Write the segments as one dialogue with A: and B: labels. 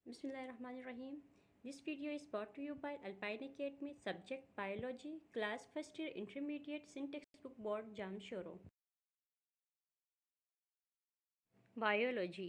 A: Bismillahirrahmanirrahim. This video is brought to you by Alpine Academy, subject Biology, class 1st year intermediate, syntax book board, Jamshoro. Biology.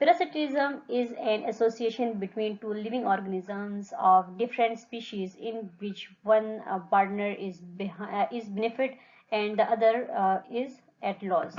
A: Parasitism is an association between two living organisms of different species in which one partner is benefit and the other is at loss.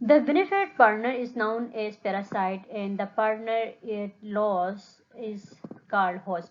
A: The benefit partner is known as parasite and the partner at loss is called host.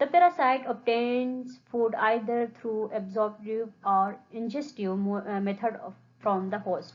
A: The parasite obtains food either through absorptive or ingestive method from the host.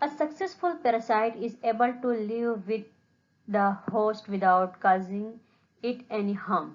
A: A successful parasite is able to live with the host without causing it any harm.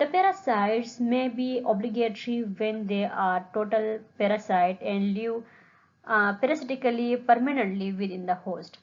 A: The parasites may be obligatory when they are total parasite and live parasitically permanently within the host.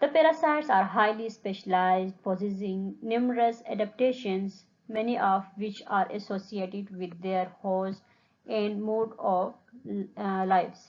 A: The parasites are highly specialized, possessing numerous adaptations, many of which are associated with their host and mode of lives.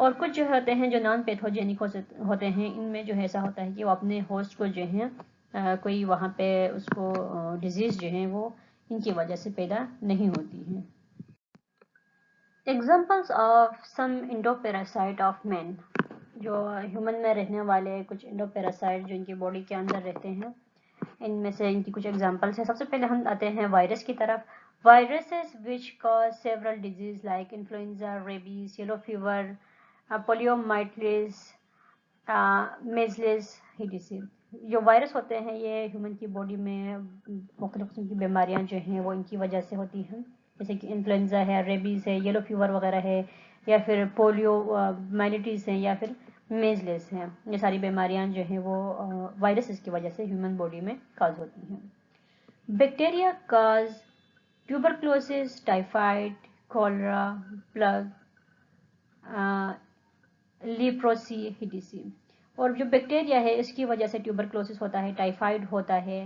A: اور کچھ جو ہوتے ہیں جو نان پیتھوجینک ہوتے ہیں، ان میں جو ہے ایسا ہوتا ہے کہ وہ اپنے ہوسٹ کو جو ہے کوئی وہاں پہ اس کو ڈیزیز جو ہے وہ ان کی وجہ سے پیدا نہیں ہوتی ہے. ایگزامپلس آف سم انڈوپیراسائٹ آف مین، جو ہیومن میں رہنے والے کچھ انڈوپیراسائٹ جو ان کی باڈی کے اندر رہتے ہیں، ان میں سے ان کی کچھ ایگزامپلس ہیں. سب سے پہلے ہم آتے ہیں وائرس کی طرف. Viruses which cause several diseases like influenza, rabies, yellow fever, poliomyelitis, measles, ہیڈیسی. جو وائرس ہوتے ہیں یہ ہیومن کی باڈی میں مختلف قسم کی بیماریاں جو ہیں وہ ان کی وجہ سے ہوتی ہیں، جیسے کہ انفلوئنزا ہے، ریبیز ہے، یلو فیور وغیرہ ہے، یا پھر پولیو مائلٹیز ہیں، یا پھر میزلس ہیں. یہ ساری بیماریاں جو ہیں وہ وائرسز کی وجہ سے ہیومن باڈی میں کاز ہوتی ہیں. Bacteria cause tuberculosis, typhoid, cholera, plague, leprosy, ہیڈیسی. اور جو بیکٹیریا ہے اس کی وجہ سے ٹیوبرکلوسس ہوتا ہے، ٹائفائڈ ہوتا ہے،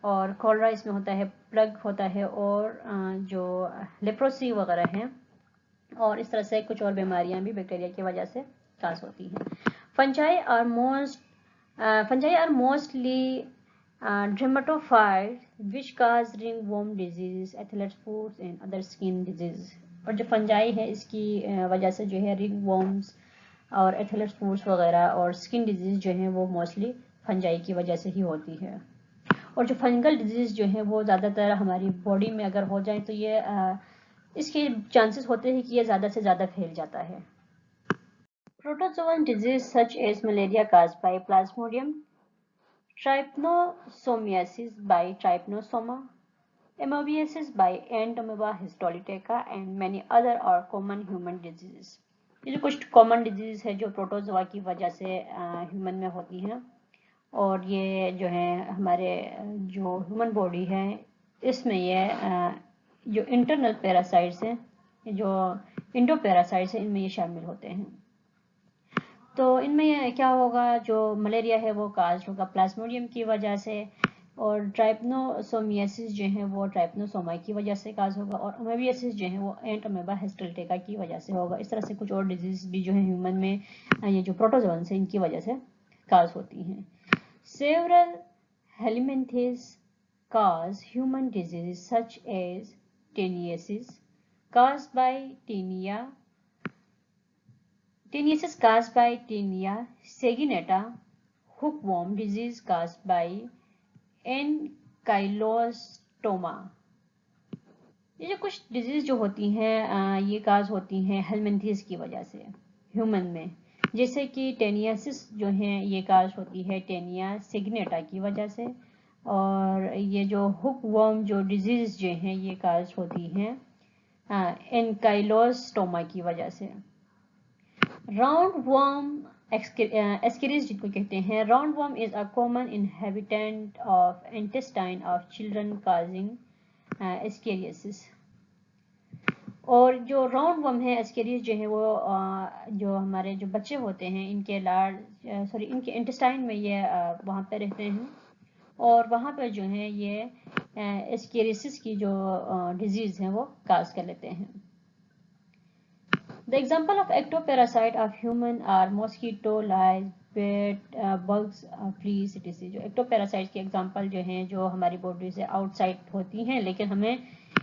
A: اور کولرا اس میں ہوتا ہے، پلگ ہوتا ہے، اور جو لیپروسی وغیرہ ہیں، اور اس طرح سے کچھ اور بیماریاں بھی بیکٹیریا کی وجہ سے کاز ہوتی ہیں. Fungi are mostly dermatophytes which cause ringworm disease, athlete's foot and other skin disease. اور جو فنجائی ہے اس کی وجہ سے جو ہے رنگ وارمز اور ایتھلیٹس فوٹس وغیرہ اور اسکن ڈیزیز جو ہیں وہ موسٹلی فنجائی کی وجہ سے ہی ہوتی ہے. اور جو فنگل ڈیزیز جو ہیں وہ زیادہ تر ہماری باڈی میں اگر ہو جائیں تو یہ اس کے چانسز ہوتے ہیں کہ یہ زیادہ سے زیادہ پھیل جاتا ہے. Protozoan disease such as malaria cause by plasmodium, trypanosomiasis by trypanosoma, amoebiasis by Entamoeba histolytica and many other are common human diseases. یہ جو کچھ کامن ڈیزیز ہے جو پروٹوزوا کی وجہ سے ہیومن میں ہوتی ہیں، اور یہ جو ہے ہمارے جو ہیومن باڈی ہے اس میں یہ جو انٹرنل پیراسائٹس ہیں، جو انڈو پیراسائٹس ہیں، ان میں یہ شامل ہوتے ہیں. تو ان میں کیا ہوگا، جو ملیریا ہے وہ کاز ہوگا پلازموڈیم کی وجہ سے، اور ٹرائپنوسومیاسس جو ہیں وہ ٹرائپنوسوما کی وجہ سے کاز ہوگا، اور امیبیاسس جو ہیں وہ اینٹ امیبا ہسٹلٹیکا کی وجہ سے ہوگا. اس طرح سے کچھ اور ڈیزیز بھی جو ہیں ہیومن میں یہ جو پروٹوزوئنس ہیں ان کی وجہ سے کاز ہوتی ہیں. Several helminths cause human disease such as teniasis caused by Teniasis caused by Taenia saginata, hookworm disease caused by ankylostoma. یہ جو کچھ ڈیزیز جو ہوتی ہیں یہ کاز ہوتی ہیں ہیلمنتھس کی وجہ سے ہیومن میں، جیسے کہ ٹینیاسس جو ہیں یہ کاز ہوتی ہے ٹینیا سیگنیٹا کی وجہ سے، اور یہ جو ہک ورم جو ڈیزیز جو ہیں یہ کاز ہوتی ہیں انکائلوسٹوما کی وجہ سے. راؤنڈ ورم ایسکیریز جن کو کہتے ہیں، round worm is a common inhabitant of intestine of children causing ascariasis. اور جو راؤنڈ ورم ہے ایسکیریز جو ہے وہ جو ہمارے جو بچے ہوتے ہیں ان کے ان کے انٹسٹائن میں یہ وہاں پہ رہتے ہیں، اور وہاں پہ جو ہے یہ ایسکیریسس کی جو ڈیزیز ہیں وہ کاز کر لیتے ہیں. The example of ectoparasite of human are mosquito, lice, bat, bugs, fleas, etc. جو ectoparasite کے example جو ہیں جو ہماری باڈی سے آؤٹ سائڈ ہوتی ہیں لیکن ہمیں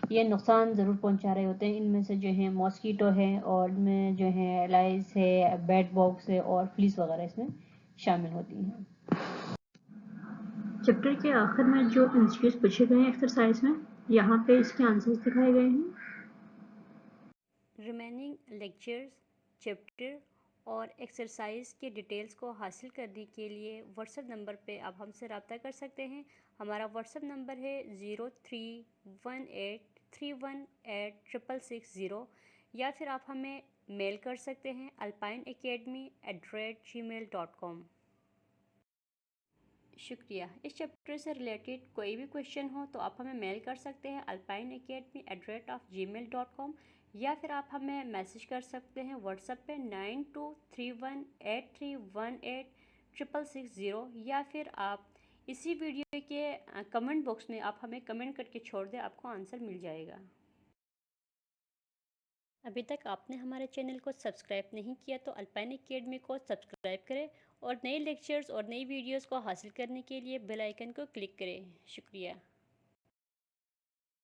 A: یہ نقصان ضرور پہنچا رہے ہوتے ہیں، ان میں سے جو ہیں ماسکیٹو ہے، اور ان میں جو ہے لائس ہے، بیٹ باکس ہے، اور فلیس وغیرہ اس میں شامل ہوتی ہیں.
B: چیپٹر کے آخر میں جو انسٹیٹیوٹس پوچھے گئے ہیں ایکسرسائز میں، یہاں پہ اس کے آنسرز دکھائے گئے ہیں.
A: ریمیننگ لیکچرز، چیپٹر اور ایکسرسائز کے ڈیٹیلز کو حاصل کرنے کے لیے واٹس ایپ نمبر پہ آپ ہم سے رابطہ کر سکتے ہیں. ہمارا واٹس ایپ نمبر ہے 0318318660، یا پھر آپ ہمیں میل کر سکتے ہیں alpineacademy@gmail.com. شکریہ. اس چیپٹر سے ریلیٹڈ کوئی بھی کویشچن ہو تو آپ ہمیں میل کر سکتے ہیں alpineacademy@gmail.com، یا پھر آپ ہمیں میسج کر سکتے ہیں واٹس ایپ پہ 923183186660، یا پھر آپ اسی ویڈیو کے کمنٹ باکس میں آپ ہمیں کمنٹ کر کے چھوڑ دیں، آپ کو آنسر مل جائے گا. ابھی تک آپ نے ہمارے چینل کو سبسکرائب نہیں کیا تو الپائن اکیڈمی کو سبسکرائب کریں اور نئے لیکچرز اور نئی ویڈیوز کو حاصل کرنے کے لیے بیل آئیکن کو کلک کریں۔ شکریہ۔